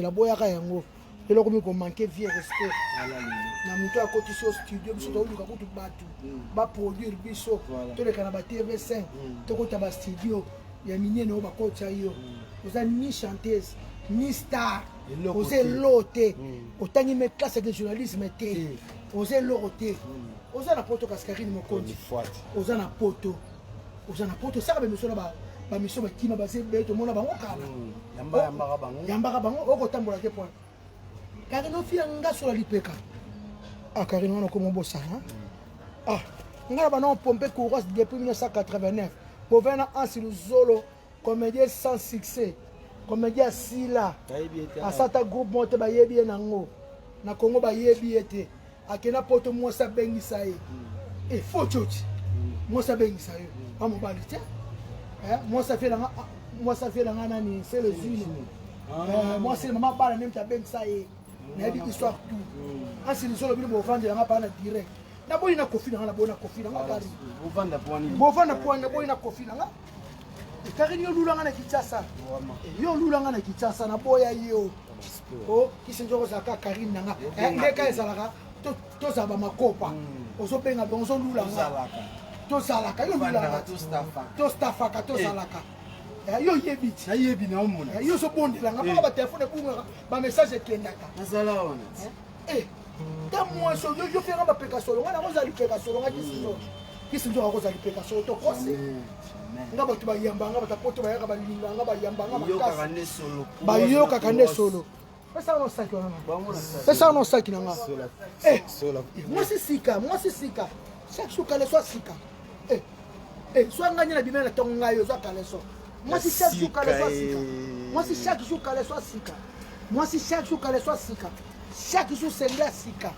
La boyaka yango eloko mi ko manquer vie respect na muto akoti so studio biso to luka kutu batu ba produire biso to le kana ba TV5 to kota ba studio ya minene o ba kocha yo oza ni chanteuse ni star oze lote otangi me classe de journalisme te oze lote oza na poto kaskarine mokonzi oza na poto saka be misolo ba mission bakima base beto mona bango kala yambaka bango okotambola te point Karino fi nga sur la lipeka. Ah Karino on comme bosana. Ah nga ba non pomper courage depuis 1989. Pour venir en Zolo comédien sans succès. Comédien Sila. Asata groupe monte ba yebi nango. Na Congo ba yebi ete. Akena poto mo sa bengisa ye. Eh faut chochi. Mo sa bengisa yo. Amo balite. Moi ça fait la nani c'est le zulu. Moi c'est maman parle même ta bengisa ye. Na dit histoire tout. En si nous sommes au vendre la parole direct. Na boy na kofi na boy na kofi na bari. Bo vendre point na boy na kofi na. E Karino yo lulanga na Kinshasa. Yo lulanga na Kinshasa na boy yo. Oh, qui se joue za Karine na. Ndeka ezalaka to za ba makopa. Ozo penga bonzo lulanga. To salaka yo lulanga to stafaka to salaka. Yo yebi na yebi na omona yo so bondelanga pa ba téléphone bunga ba message kendaka nazala ona ta moi so yo fera ba peka solo ngana ko zali peka solo ngaki sizo ko zali peka solo to kosi ngaba to ba yamba ngaba ta poto ba yaka ba linga ngaba yamba ngaba yo kakane solo pesa no saki wana pesa no saki nanga moi c'est sika chaque jour kale soit sika soit nganya na bimena tonga yo za kale so. Moi si chaque jour qu'elle soit sika. Moi si chaque jour qu'elle soit sika. Moi si chaque jour qu'elle soit sika. Chaque jour c'est la sika.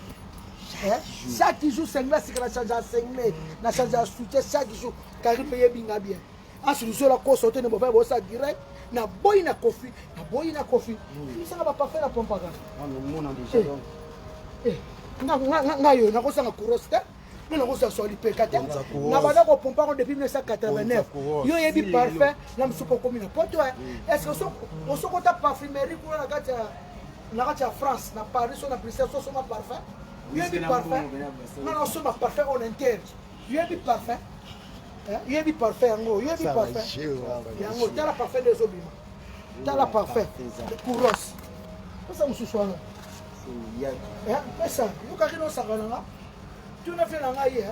Chaque jour c'est la sika na change à sengme, na change à soutien chaque jour car il paye bien bien. Ah si nous la ko sauter ne ba ça direct na boy na kofi. Ni ça va pas faire la propagande. On a déjà. Na yo na ko sanga kuroste. Nous avons sorti le pécaté. Nous avons pompé depuis 1989. Yo yebi parfait. Nous sommes commune. Est-ce que on se compte parfumerie pour la France, na Paris, on a pris ça, on a parfait. Yo yebi parfait. Nous sommes parfait en interne. Yo yebi parfait. Yo yebi parfait yango. Yo yebi parfait. Yango, t'as la parfait des obima. T'as la parfait. Couros. Ça me soucie là. C'est ça. Yo kakino sakananga. Tu n'as fait la ngaïe,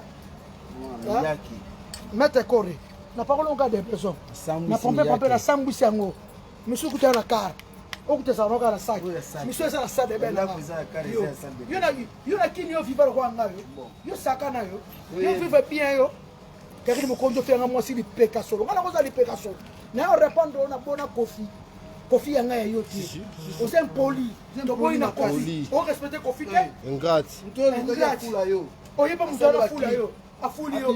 Mette coré. Na parole on garde des personnes. Na pompe la sambousi yango. Monsieur kuta na car. Okuta sa roka la sac. Monsieur ça la sac de belle. Yo na kini yo vivre kwa ngayo. Yo sakana yo. Yo vivre bien yo. Kaki mo konjo fe nga moi si li peka solo. Ngana ko za li peka solo. Na répondre na bona kofi. Kofi yanga yo ti. O sem poli. To boy na kofi. O respecter kofi te. Ngati. Ngati fula yo. Oye pas moussa la foule yo. A foule yo.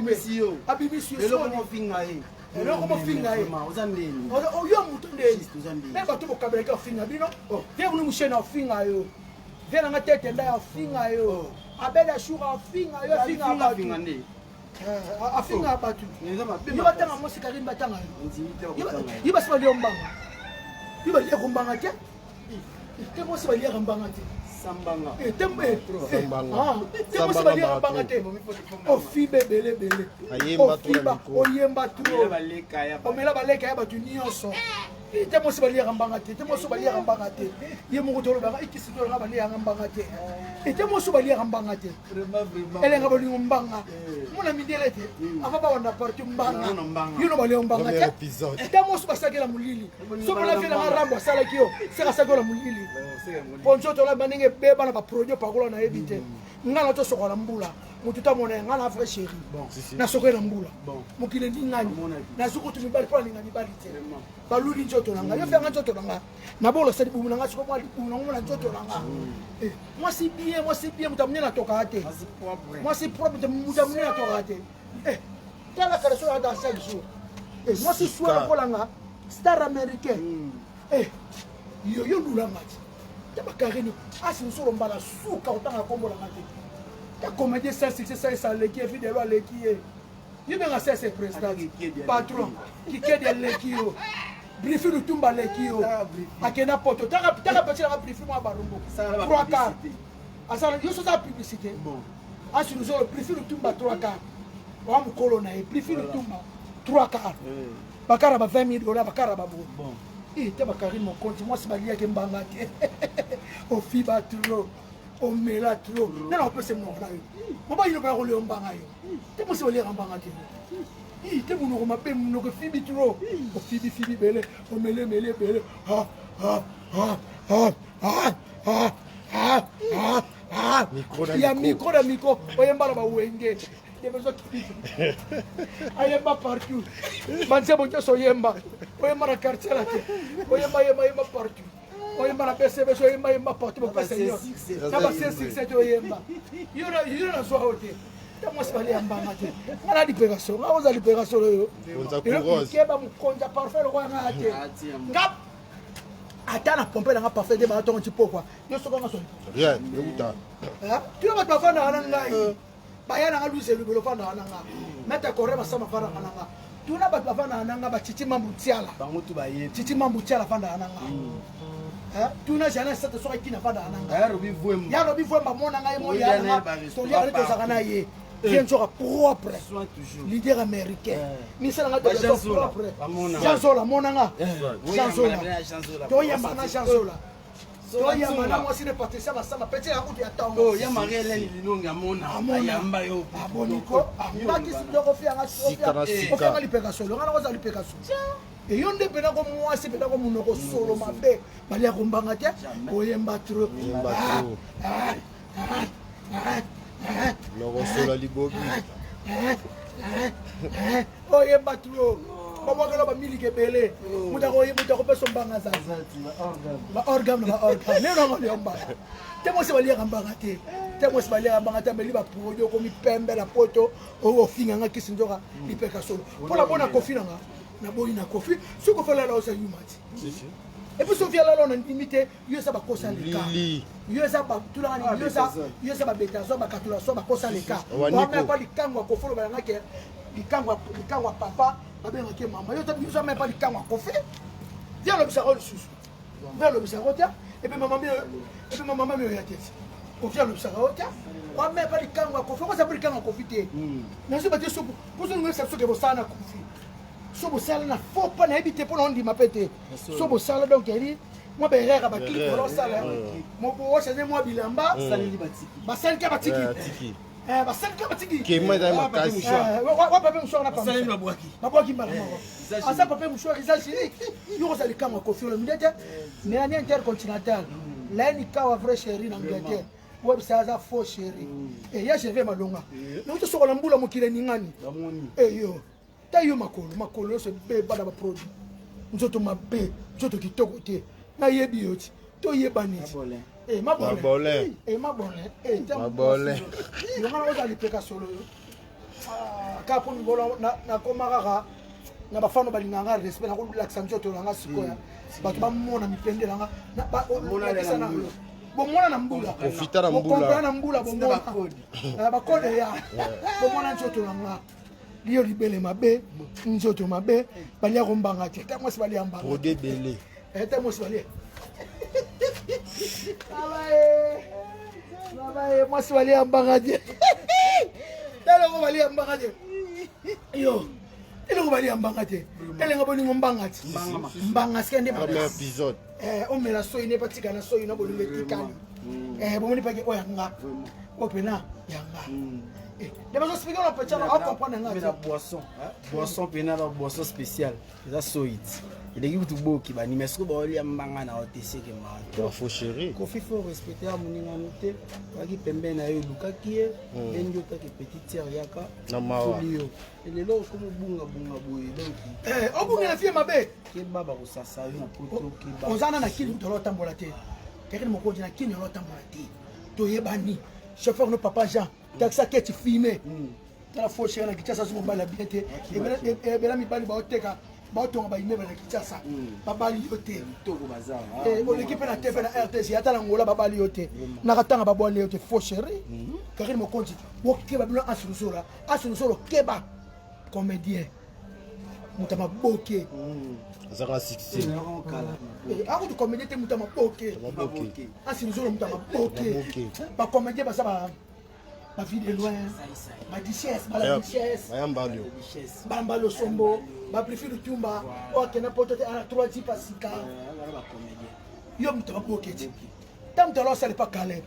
Abimisi yo. Eloko mo finga ye. Eloko mo finga ye. Ozandeni. O yo mutundeni. Même pas tout mo kabeleka finga bino. Viens nous moucher na finga yo. Viens na tête nda finga yo. Abela shura finga yo finga ba finga ndi. A finga ba tu. Ni batanga mo sikari batanga yo. Yiba siba lio mbanga. Yiba lio kumbanga te. Te mo siba lio kumbanga te. Sambanga. Tembe. Sambanga. Tembe siba lio kumbanga te. O fibe bele. Ayemba tu. Oyemba tu. Omela baleka ya batu nyonso. Te mo siba lio kumbanga te. Te mo siba lio kumbanga te. Ye mo tolo banga ikisi tolo ngaba lio kumbanga te. Te mo siba lio kumbanga te. Ele ngaba lio kumbanga. Mona midele te. Ava ba wana parti mbanga. Yuno ba lio kumbanga te. Te mo siba sakela mulili. So mona fela ngarambo sala kio. Seka sakela mulili. Poncho tola baninge beba na ba produit pakola na ebite. Ngana to sokola mbula. Mututa mona ngana frère chéri. Na sokola mbula. Mukile ndingani. Na sukutu mibali kwa ndingani bali te. Baludi njoto nanga. Yo fanga njoto nanga. Na bolo sadi bumu nanga soko mwa bumu nanga njoto nanga. Moi c'est bien mutamnya na toka ate. Moi c'est propre mutamnya na toka ate. Tala kala so dans chaque jour. Moi c'est soir pour langa star américain. Yo lulanga. Taba Karino asi nsolo mbala suka otanga kombo la ngate. Ta comédie ça c'est ça leki vidéo leki. Yo benga c'est président patron qui kede leki yo. Briefing le Tumba Lekio. Akena Poto. T'as petit la briefing moi Barumbo. 3 quarts. Asa yo ça publicité. Bon. Asi nous le briefing le Tumba 3 quarts. Wa mu kolona e briefing le Tumba 3 quarts. Bakara ba 20 000 $, bakara ba bon. Eh te bakari mon compte moi c'est balia ke mbanga te. O fiba trop. O mela trop. Non on peut se mon là. Mo ba yino ba ko le mbanga yo. Te mo se le mbanga te. Te mon ko mape mon ko fibi trop. O fibi bele. O mele bele. Micro. Oyemba ba wenge. Des besoins qui ayemba partout. Banse bonjo soyemba. Oyemba na quartier là. Oyemba partout. Oyemba na PCB oyemba partout pour seigneur. Ça va c'est 6 oyemba. Yona so hote. Moi c'est aller en bangate. On a libération. On a libération yo. On keba mukonja parfait le roi na ate. Ngap atana pompe na parfait de baton petit pourquoi. Yo so ko so. Rien, uta. Tu vas pas faire na ngai. Bayana nga luze lubelo fana nanga meta korema sama fana nanga tuna ba fana nanga ba titi mambu tiala bangutu ba ye titi mambu tiala fana nanga tuna jana sata so kina fana nanga ya robi vuemba mona nga mo ya nanga to ya to zakana ye bien sûr propre leader américain ni sala nga to propre chansola mona nga chansola to ya mana chansola Toya mana moi si ne patricia basama petit la route ya tango. Oh ya Marie Hélène Linonga mona. Ayamba yo. Aboniko. Ngaki sindoko fianga sofia. Ofanga lipeka solo. Ngana koza lipeka solo. Et yonde pena ko moi si pena ko munoko solo mabe. Bali ya kumbanga te. Oyemba tro. Loro solo libobi. Oyemba tro. Comment que l'on milite belé, mutako peso mbanga za. Ba orgam. Neno ngoli omba. Temo se bali ngambanga te. Temo se bali ngambanga te beli ba projo ko mi pembe la poto o finga nga kisinjoka lipeka solo. Pona bona kofi nga na boyi na kofi, suko fela la osa yumati. Et puis Sofia là on a limité, yo ça ba kosa le cas. Yo ça ba tulanga ni yo ça ba betazo ba katula so ba kosa le cas. On n'a pas li kangwa ko folo ba ngake. Li kangwa papa. Maman, tu n'as même pas le camp à coffre. Viens le bizarre, viens le bizarre, et puis maman me regarde. On vient le bizarre, on n'a même pas le camp à coffre. On s'appelle le camp à coffre. Mais je vais te dire, pour nous, c'est ce que vous savez. Si vous savez, il ne faut pas habiter pour l'on dit ma pété. Si vous savez, donc, il dit, moi, je vais faire un clip pour l'on salaire. Moi, pour je vais moi, bilamba, basal kabatiki. Basal kabatiki. Qui m'a dit ma casse. Ouais, papa mouchoir na pas. Basal na boaki. Na boaki mbala moko. Asa papa mouchoir isa chiri. Yo ko sali kama kofi le midete. Mais en intercontinental. Là ni kawa vrai chéri na ngete. Web saza faux chéri. Et ya je vais malonga. Na to sokola mbula mokile ningani. Eh yo. Ta yo makolo se be bada ba produit. Nzoto mabe, nzoto kitoko te. Na yebi yoti. To yebani. Mabole. Yo ngana oza lipeka solo yo. Ka po ngolo na komaka na bafano balinganga respect na ko relaxa njoto nga sikoya. Bato ba mona mipende nga na ba mona na yo. Bo mona na mbula. Profita na mbula. Bo na mbula bo mona. Ba kode ya. Bo mona njoto nga. Liyo libele mabe, njoto mabe, bali ya kombanga te. Ta mo se bali ambanga. Pro de belé. Ta mo se bali. Moi je vais aller en Bangladesh. Tellement va aller en Bangladesh. Yo, tellement va aller en Bangladesh. Tellement va aller en Bangladesh. Bangladesh c'est un épisode. On met la soie n'est pas tika la soie n'a pas le tikali. Bon on n'est pas que oyanga. Opena yanga. Les gens expliquent on peut pas comprendre nga. Boisson pénal boisson spéciale. Ça soit. Il est tout beau qui va ni mais ce que boli ambanga na OTC que ma. Faut chéri. Kofi faut respecter à moninga muté. Waki pembe na yo lukaki enjo ta ke petite sœur yaka. Na mawa. Et les lots comme bunga boy donc. Obunga na fie mabe. Ke baba ko sasa yo na poto ke ba. Ozana na kili to lotambola te. Quelqu'un mo ko dina kili lotambola te. To yebani. Chauffeur no papa Jean. Taxa ke tu filmer. La faux chéri na kitasa zo mbala biete. Et bela mi bali ba oteka. Batonga ba imeba na kitasa. Babali yote. Toko bazar. On l'équipe na TV na RTS ya tala ngola babali yote. Na katanga babwali yote faux chéri. Quelqu'un mo konti. Wo ke ba bino asunsolo keba comédien. muta maboke azaka 16 ako tu comédien te muta maboke asi nzolo muta maboke ba comédien basa ba vie de loin ba richesse ba richesse bamba lo sombo ba préfère tumba o kena poto te ana 3 types pasika yo muta maboke ti tam de lo ça n'est pas Caleb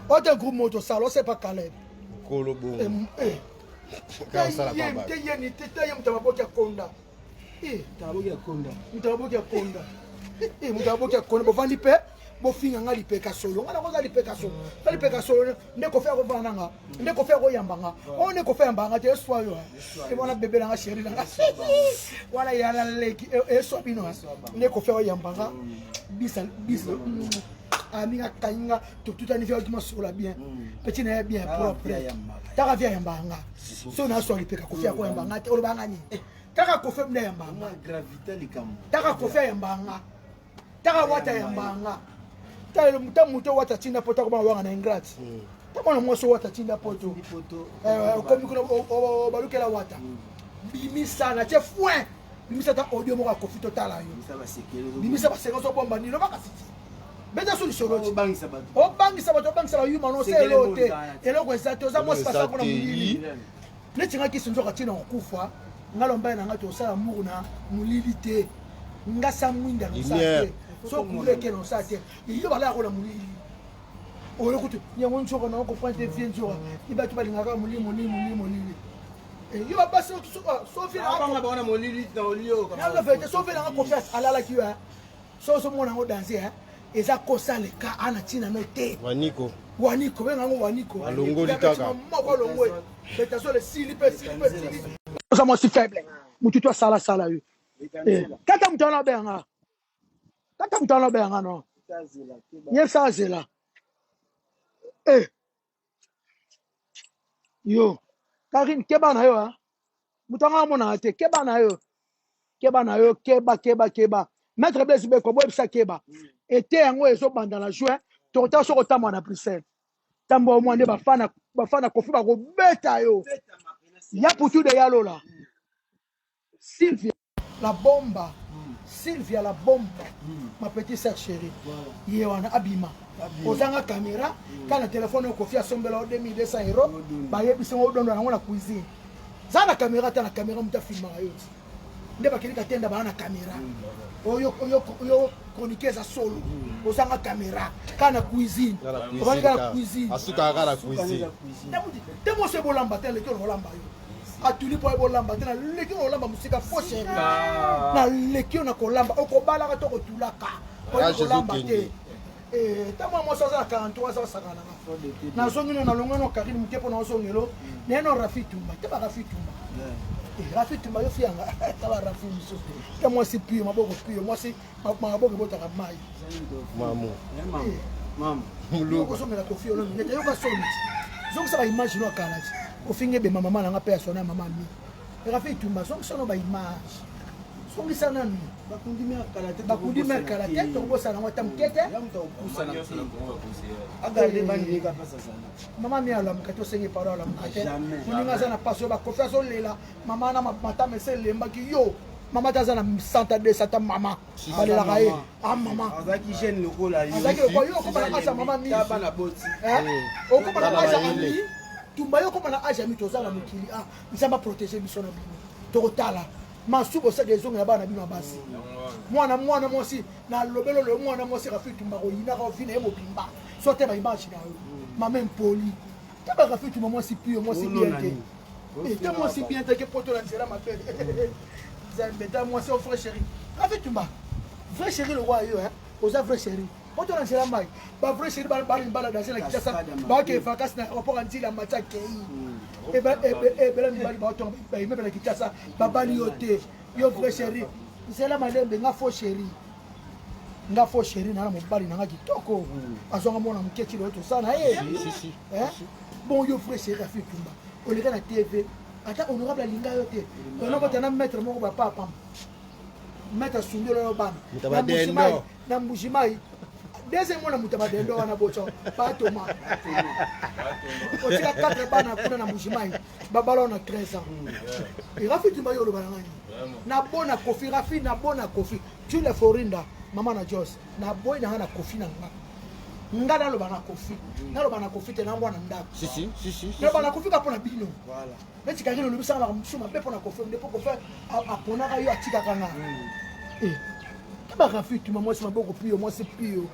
o te groupe moto ça lo c'est pas Caleb kolo bon quand ça la pas te yeni te muta maboke konda mutaboki akonda mutaboki akonda bovandi mpe bofinga nga lipeka solo nga nakoza lipeka solo nga lipeka solo nde kofe akovana nga nde kofe akoyamba nga o nde kofe yamba nga te eswa yo ebona bebe nanga sheri nanga wana yala leki eswa bino nde kofe akoyamba nga bisa aminga kanyinga tutani vya ultima sola bien petit na bien propre taka vya yamba nga so na so lipeka kofe akoyamba nga te olobanga ni taka kofe mna yambanga gravité likambo taka kofe yambanga taka wata yambanga tale muto wata tinda poto ko wanga na ingrate tamona mwaso wata tinda poto komi ko balukela wata bimisa na che fouin bimisa ta audio mo ka kofi total ayo bimisa ba sengo so bomba ni lo bakasiti beta solution lo bangisa bato yuma no se lote eloko exacto za mo spasa ko na mulili ne tinga kisinzo ka tina okufa ngalomba na ngato sala muruna mulilité ngasa mwinda nosate so kuleke nosate iyo bala ko la mulili oyo kutu nyango nchoko na ko pointe vie nchoko ibatu balingaka mulili iyo babasi so fi na banga bana mulili na olio kama na fete so fi na confiance alala kiwa so mona ngo danser eza kosa le ka ana tina note waniko benga ngo waniko alongoli kaka moko longwe beta so le silipe ça moi si faible mutu to sala yo kata mutana benga no yesa zela yo Karine keba na yo mutanga mona te keba na yo keba maître Blaise Beko boy bisa keba été yango ezo banda na juin to ta so ko tamwa na Bruxelles tambo mo nde bafana kofi ba ko beta yo ya putu de yalola Sylvia la bomba ma petite sœur chérie yewana abima ozanga caméra kana téléphone ko fia sombela 2200 euros ba yebisa ngo dondo na cuisine zana caméra ta na caméra muta filma yo nde bakili katenda ba na caméra oyo chroniquer za solo ozanga caméra kana cuisine obanga cuisine asuka kana cuisine temo se bolamba tele ko bolamba yo atuli po bolamba tena leki olamba musika foshe na leki na kolamba okobala ka to kotulaka kolamba te tamo mo sa 43 za sakana na zongino na longono Karine mukepo na zongelo neno Rafitumba te ba Rafitumba Rafitumba yo fianga taba Rafitumba te mo si pio maboko pio mo si maboko botaka mai mamu mulu ko somela ko fio lo ngete yo ka somi zongo sa ba image no kalaji ofinge be mama na nga pe asona mama mi Rafitumba zongo sono ba image songi sana ni bakundi merkala te to bosa na ngota mkete agarde bandi ka pasa sana mama mi ala mkato sengi parola mkate kuninga sana paso ba confiance lela mama na mata mesele mbaki yo mama taza na santa de santa mama balela kae mama azaki jeune lokola yo azaki ko yo ko bana asa mama mi bana boti o ko bana asa mi tumba yo ko bana asa mi tozala mukili nzamba protéger biso na bino to tala masubo sa des ongs na bino basi mwana mosi na lobelo le mwana mosi Rafitumba ko yina ko fina ebo bimba so te ba image na yo mama impoli te ba Rafitumba mosi pio mosi bien te te mosi bien te ke poto la nzela ma belle zambe ta mosi o frère chéri Rafitumba frère chéri le roi yo oza frère chéri poto la nzela mai ba frère chéri ba dans la kitasa ba ke vacances na rapport anti la matcha kei bela mibali baotonga baimebela kitasa babali yo te yo vrai chéri nzela malembe nga faux chéri nana mobali nanga kitoko azonga mwana moketi loyo tosala na ye bon yo vrai chéri Rafitumba oleka na tv ata honorable alinga yo te onokota na maître moko bapapa maître asundelo yo bana na mbujimai deuxième mois na mutaba dendo wana bocho batoma otika 4 bana kuna na mujimai babalo na 13 ans et Rafi Tumbayo lo balangani na bona kofi Rafi na bona kofi tu le forinda mama na Jos na boy na hana kofi na nga na lo bana kofi na lo bana kofi te na mwana ndako si na bana kofi ka pona bino voilà mais tika ngelo lobisa na msuma be pona kofi ndepo kofi apona ka yo atika kana ba Rafi Tumba moi c'est maboko pio moi c'est pio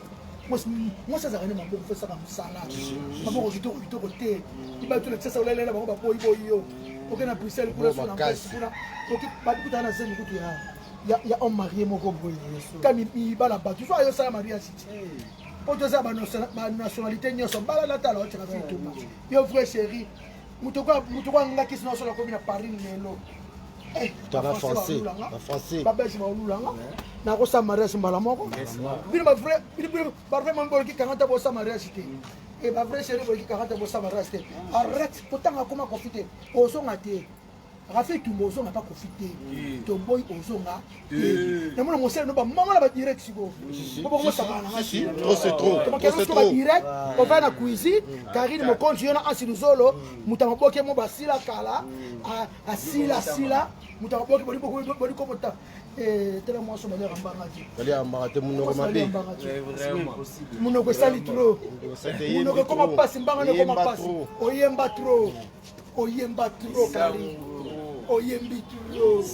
moi ça zaka ne maboko fa saka msala maboko kitoko te iba tu le tsasa olela na bango ba boy yo okena Bruxelles kula sona kuna oki ba kuta na zeni kutu ya homme marié moko boy kami ibala ba tu so yo sala mariage pour te dire ma nationalité nyonso bala la tala otaka Rafi Tumba yo frère chéri mutoko ngaki sino so la ko bina Paris lelo la français ba besi ba olulanga na ko sa mariage mbala moko bino ba vrai mon ki 40 bo sa mariage te et ba vrai chéri bo ki 40 bo sa mariage te arrête potanga koma profiter osonga te Rafi Tumba osonga pas profiter to boy osonga na mona mosel no ba mama la ba direct siko bo mo sa bana ngasi c'est trop direct on va na cuisine Karine mo konji yona asiluzolo mutama boke mo basila kala asila mutama boke boli ko mota tela mo so ba lera mbangati bali ambangate munoko mabe vraiment munoko sali trop munoko koma passe mbangane koma passe oyemba trop Karine oyembi trop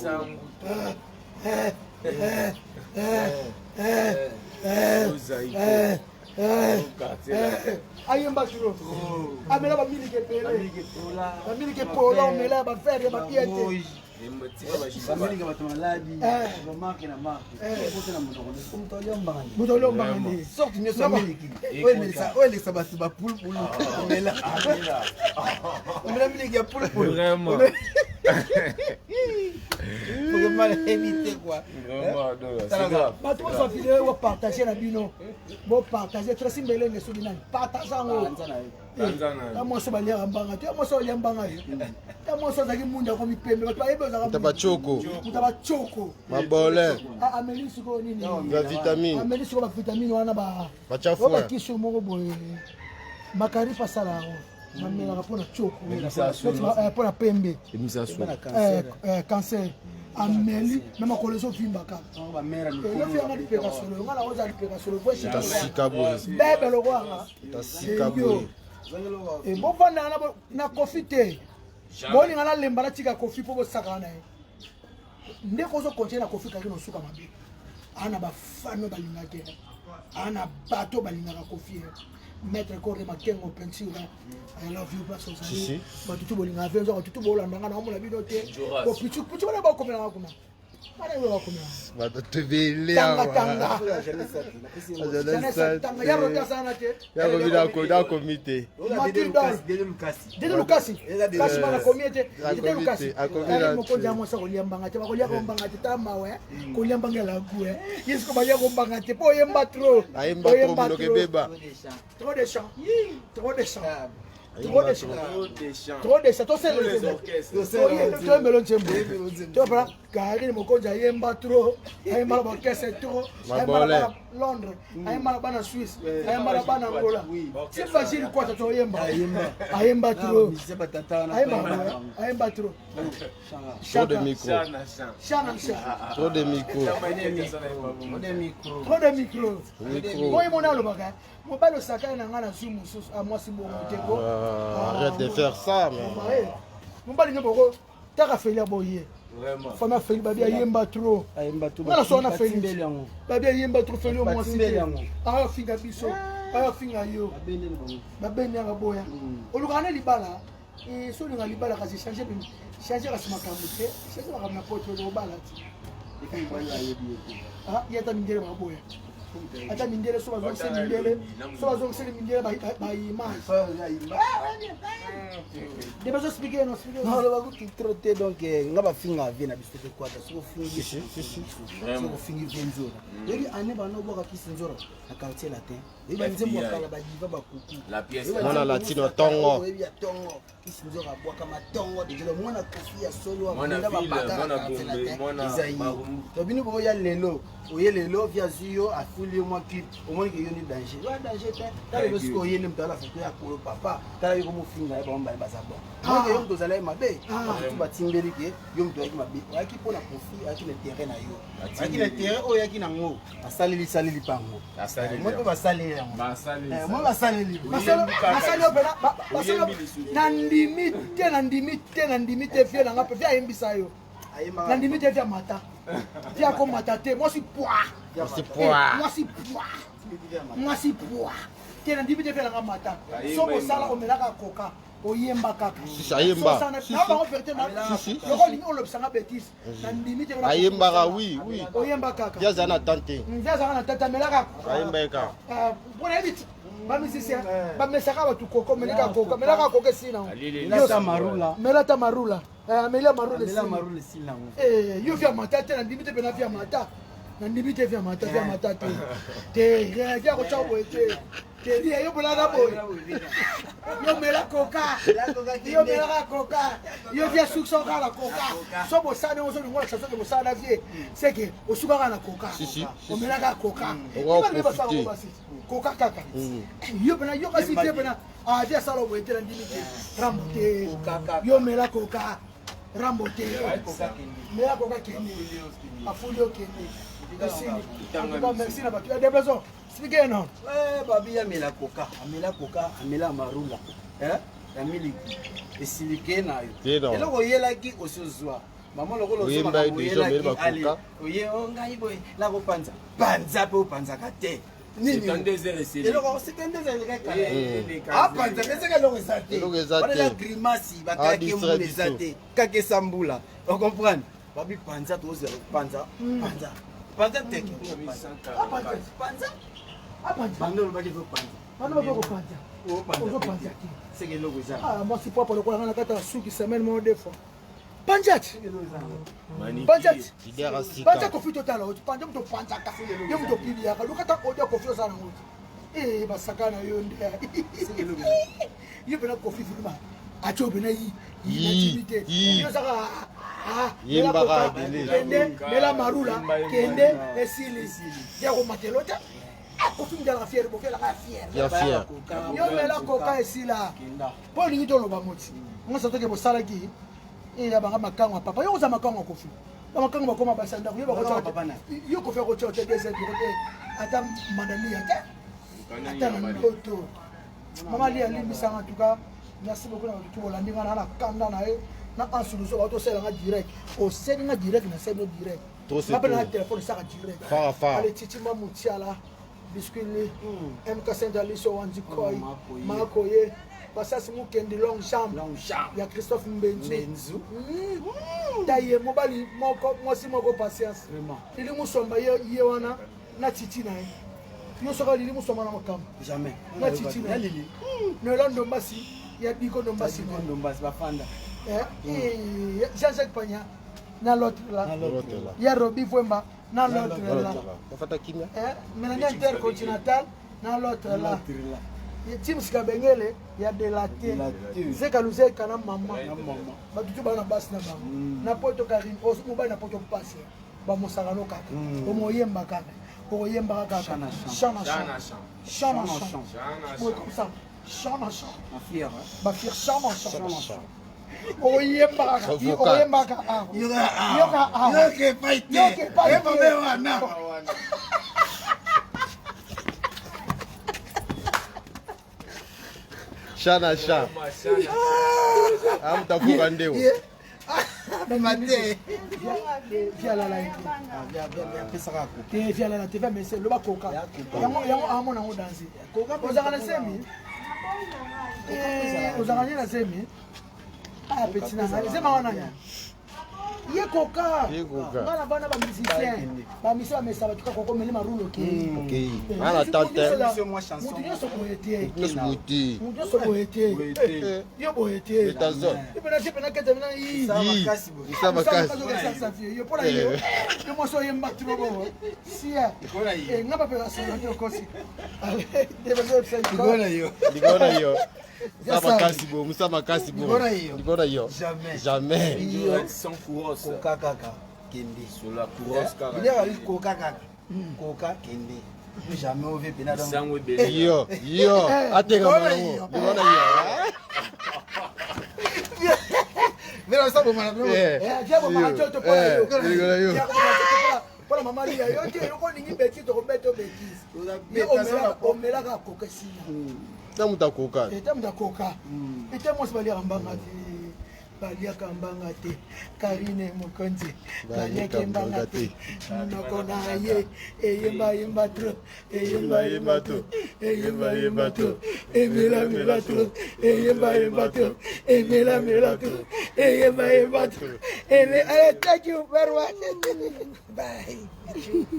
ayemba trop amela ba milike pele ba milike polo amela ba faire ba piete famille kama tumaladi marque na marque pote na mutolo mbangani sorti nyo sa miliki oele sa basu ba poule mela miliki ya poule vraiment faut que mal éviter quoi ba to so vidéo wa partager na bino bo partager Tracy Mbelenge so binani partage ngo moi so balia mbanga te moi so lia mbanga te moi so zaki munda ko mipembe bato ayebe zaka mutaba choko mabole ameli siko nini ba vitamine ameli siko ba vitamine wana ba chafu ba kiso moko boye makari pasala mamela pona choko pona pembe cancer ameli na makolezo vimbaka ba mera ni yo fi ngadi peka solo ngala oza lipeka solo bo shi tasika boye bebe lokwa tasika boye e bo vanda na kofi te boni ngala lemba na tika kofi po bo saka na ndeko zo konte na kofi ka kino suka mabe ana ba fano balingake ana bato balingaka kofi mettre corps makengo peinture I love you parce que ça ba tutu bolinga venzo ba tutu bolanda ngana mo la bino te ko pichu bana ba komela ngakuma bana ba komela ba te vele tanga ya rota sana te ya ko bila ko da comité de Lucasi kasi bana comité de Lucasi mo ko jamo sa ko liambanga te ba ko lia ko mbanga te tamawe ko liambanga la gue yesko ba ya ko mbanga te po yemba trop mo ke beba trop de chants trop de chants to c'est le melon jembo to bra Karine mokonja yemba trop ayemba ba kese trop ayemba Londres ayemba bana Suisse ayemba bana Angola c'est facile quoi to ayemba trop ayemba trop trop de micro trop de micro moi mon alo baka mo balo sakana ngana zumu a moi si bon muteko arrête de faire ça mais mon bali ngoko taka felia boye vraiment fama feli babia yemba trop ngana so na feli babia yemba trop feli moi si ah finga biso ah finga yo babende nga boya olukana libala et so linga libala kasi changer kasi makambo te changer makambo na poto do bala ti ah yata mingere maboya ata mindele so bazo se mindele so bazo se mindele ba image de bazo expliquer non le bago ki trotter donc ngaba finga vient na biso quoi ta so fingi so fingi benzora yeli ane bana boka kisinzora na quartier latin yeli banze mo kala ba diva ba kuku la pièce mona latino tongo ya tongo kisinzora boka matongo de le mona kofia solo mona ba bombe mona to bini bo ya lelo oye lelo via zuyo afuli moi clip omoni ke yoni danger wa danger te tala parce que yene mtala photo ya ko papa tala yo mo finga ba mba ba sabon moi ke yo mto zala mabe tu ba timbeli ke yo mto yaki mabe yaki pona profit yaki le terrain na yo yaki le terrain o yaki na ngo salili pango moi pe ba salili moi ba salili na ndimi te fie na nga pe fie ayembisa yo na ndimi te fie mata fie ko mata te moi si poids te na ndimi te fie na nga mata so mosala omelaka koka oyemba kaka lokolingi olobisanga bétise na ndimi te ayembaka oui oyemba kaka viaza na tante viazaka na tante amelaka ayembaka mpona yebi ti bamisisia bamesaka bato koko melaka koka melaka koka esina melata marula amelia marula esina yo via mata te na ndimi te pena via mata na ndimi te via mata te kia kotya boye te teria yo bolaka boye yo melaka koka yo via succès okala koka so bosani ozo lingola chanson ke bosana vie c'est que osukaka na koka omelaka koka koka kaka yo pena yo kasi te pena avia sala boye te na ndimi te rambo te yo melaka koka rambo te melaka koka kende afuli okende merci na bato ya déplaison expliquez non babi amela koka amela marula amili esilike na yo eloko oyelaki osozwa mama lokolo oye ngai boye nakopanza panza mpe opanzaka te apanza grimasi bakaki mbula eza te kaka esambula ocomprendre babi panza tozela panza teke mwasi papa lokolanga na kati ya suki semaine moko deux fois panjat kofi totala oti panja moto panjaka yo moto piliaka lokata odia kofi oza nango basaka na yo nde yo pena kofi filima ati opena yinacimite yo saka mela marula kende esili ya komatelo te kofi mjalaka fiere bokelaka fiere yo mela koka esila mpo olingi toloba moti ngosa toke bosalaki ya banga makango ya papa yo koza makango ya kofi bamakango bakoma basandako yo kofi akotya ote des te ata mandania te ata na ndoto mama li alimbisanga tuka merci beaucoup na bato bolandi nga na kanda na ye na ansuluso bato osalanga direct oselinga direct na seno direct mapena na telefone esaka direct ale titima mutiala biscuitli mk sendaliso wanzikoi makoye basasi mukendi long chambre ya Christophe Mbenzu taye mobali moko mwasi moko patience ili musomba ye wana na titi na ye yo soka lili musomba na makambo jamais na titi na lili no londo mbasi ya biko ndombasi bafanda Jean-Jacques Pagna na l'autre là ya Robi Vwemba na l'autre là bafata kimia menanga intercontinental na l'autre là Tim Skabengele ya Delate Zeka Luzeka na mama batutu bana basi na mama na poto Karim mobile na poto passe ba mosakano kaka omoyemba kaka oyemba kaka chana ba fier chana oyemba kaka yoke paite wana Shana amtafuka ndeo mate viala la te viala la te va mais le ba koka yango amona ngo danser koka ozaka na semi ozaka na semi petit na sema wana ye koka ngana bana ba musicien ba musicien mesa batuka koko meli marulo ke ana tante mutu nyoso boyete nyoso boyete yo boyete etazo ipena chepena kete na yi isa makasi yo pona yo yo moso yemba tubo sia ngaba pe asana yo kosi debe zo digona yo Musa makasi bo digona yo jamais sans couros coca kaka kende sur la couros kaka il y a coca kaka coca kende Plus jamais on veut bien dans. Yo, ateka malango. Ndikona yo. Vera sababu mwana. Diabo marachoto pala yo. Ndikona yo. Pala mama lia yo te yoko ningi beti to beto betis. Omela ka kokesina. Tamu takoka. Tamu takoka. Tamu sibali ambanga te. Balia kambanga te. Karine Mukonzi. Balia kambanga te. Nakona ye. Yemba tro. Yemba tro. Emela tro. Yemba tro. Emela tro. Yemba tro. Thank you very much. Bye.